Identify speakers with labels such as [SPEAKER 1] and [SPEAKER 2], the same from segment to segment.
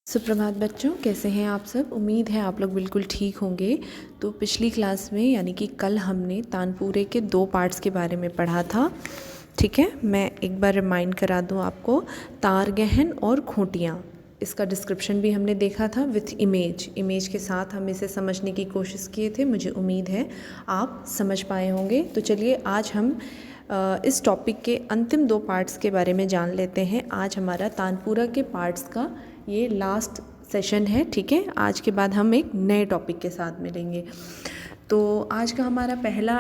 [SPEAKER 1] सुप्रभात बच्चों, कैसे हैं आप सब। उम्मीद है आप लोग बिल्कुल ठीक होंगे। तो पिछली क्लास में यानी कि कल हमने तानपुरे के 2 पार्ट्स के बारे में पढ़ा था। ठीक है, मैं एक बार रिमाइंड करा दूं आपको। तार गहन और खूंटियाँ, इसका डिस्क्रिप्शन भी हमने देखा था विथ इमेज के साथ हम इसे समझने की कोशिश किए थे। मुझे उम्मीद है आप समझ पाए होंगे। तो चलिए आज हम इस टॉपिक के अंतिम 2 पार्ट्स के बारे में जान लेते हैं। आज हमारा तानपुरा के पार्ट्स का ये लास्ट सेशन है। ठीक है, आज के बाद हम एक नए टॉपिक के साथ मिलेंगे। तो आज का हमारा पहला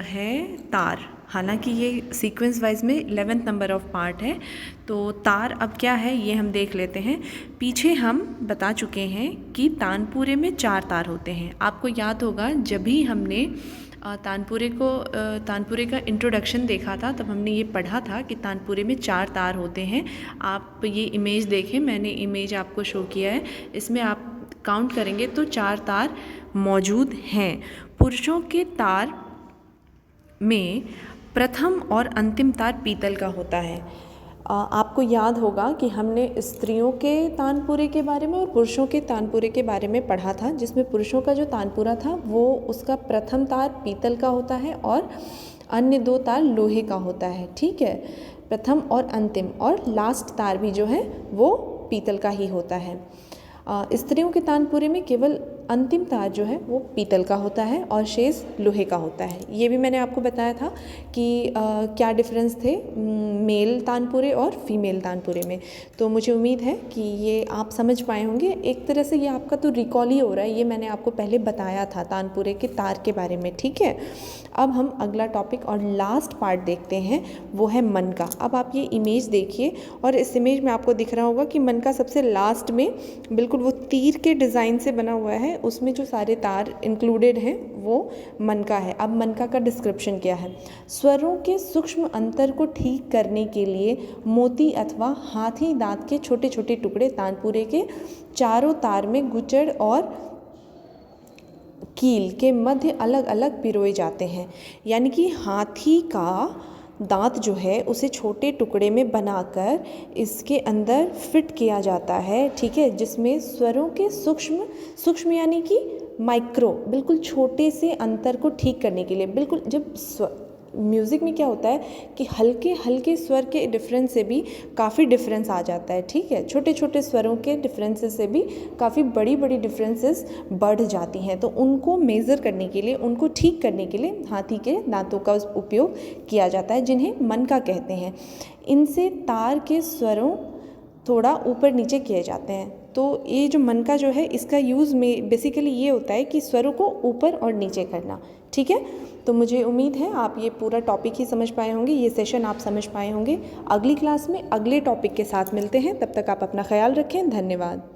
[SPEAKER 1] है तार। हालांकि ये सीक्वेंस वाइज में 11th नंबर ऑफ पार्ट है। तो तार अब क्या है ये हम देख लेते हैं। पीछे हम बता चुके हैं कि तानपुरे में 4 तार होते हैं। आपको याद होगा जब भी हमने तानपुरे का इंट्रोडक्शन देखा था तब हमने ये पढ़ा था कि तानपुरे में 4 तार होते हैं। आप ये इमेज देखें, मैंने इमेज आपको शो किया है। इसमें आप काउंट करेंगे तो 4 तार मौजूद हैं। पुरुषों के तार में प्रथम और अंतिम तार पीतल का होता है। आपको याद होगा कि हमने स्त्रियों के तानपुरे के बारे में और पुरुषों के तानपुरे के बारे में पढ़ा था, जिसमें पुरुषों का जो तानपुरा था वो उसका प्रथम तार पीतल का होता है और अन्य 2 तार लोहे का होता है। ठीक है, प्रथम और अंतिम और लास्ट तार भी जो है वो पीतल का ही होता है। स्त्रियों के तानपुरे में केवल अंतिम तार जो है वो पीतल का होता है और शेष लोहे का होता है। ये भी मैंने आपको बताया था कि क्या डिफरेंस थे मेल तानपुरे और फीमेल तानपुरे में। तो मुझे उम्मीद है कि ये आप समझ पाए होंगे। एक तरह से ये आपका तो रिकॉल ही हो रहा है, ये मैंने आपको पहले बताया था तानपुरे के तार के बारे में। ठीक है, अब हम अगला टॉपिक और लास्ट पार्ट देखते हैं, वो है मन का। अब आप ये इमेज देखिए और इस इमेज में आपको दिख रहा होगा कि मन का सबसे लास्ट में बिल्कुल वो तीर के डिज़ाइन से बना हुआ है, उसमें जो सारे तार इंक्लूडेड हैं वो मनका है। अब मनका का डिस्क्रिप्शन क्या है। स्वरों के सूक्ष्म अंतर को ठीक करने के लिए मोती अथवा हाथी दांत के छोटे छोटे टुकड़े तानपुरे के चारों तार में गुचड़ और कील के मध्य अलग अलग पिरोए जाते हैं। यानी कि हाथी का दांत जो है उसे छोटे टुकड़े में बनाकर इसके अंदर फिट किया जाता है। ठीक है, जिसमें स्वरों के सूक्ष्म यानी कि माइक्रो, बिल्कुल छोटे से अंतर को ठीक करने के लिए, बिल्कुल जब म्यूज़िक में क्या होता है कि हल्के हल्के स्वर के डिफरेंस से भी काफ़ी डिफरेंस आ जाता है। ठीक है, छोटे छोटे स्वरों के डिफरेंसेस से भी काफ़ी बड़ी बड़ी डिफरेंसेस बढ़ जाती हैं। तो उनको मेज़र करने के लिए, उनको ठीक करने के लिए हाथी के दांतों का उपयोग किया जाता है, जिन्हें मनका कहते हैं। इनसे तार के स्वरों थोड़ा ऊपर नीचे किए जाते हैं। तो ये जो मनका जो है इसका यूज़ में बेसिकली ये होता है कि स्वरों को ऊपर और नीचे करना। ठीक है, तो मुझे उम्मीद है आप ये पूरा टॉपिक ही समझ पाए होंगे, ये सेशन आप समझ पाए होंगे। अगली क्लास में अगले टॉपिक के साथ मिलते हैं, तब तक आप अपना ख्याल रखें। धन्यवाद।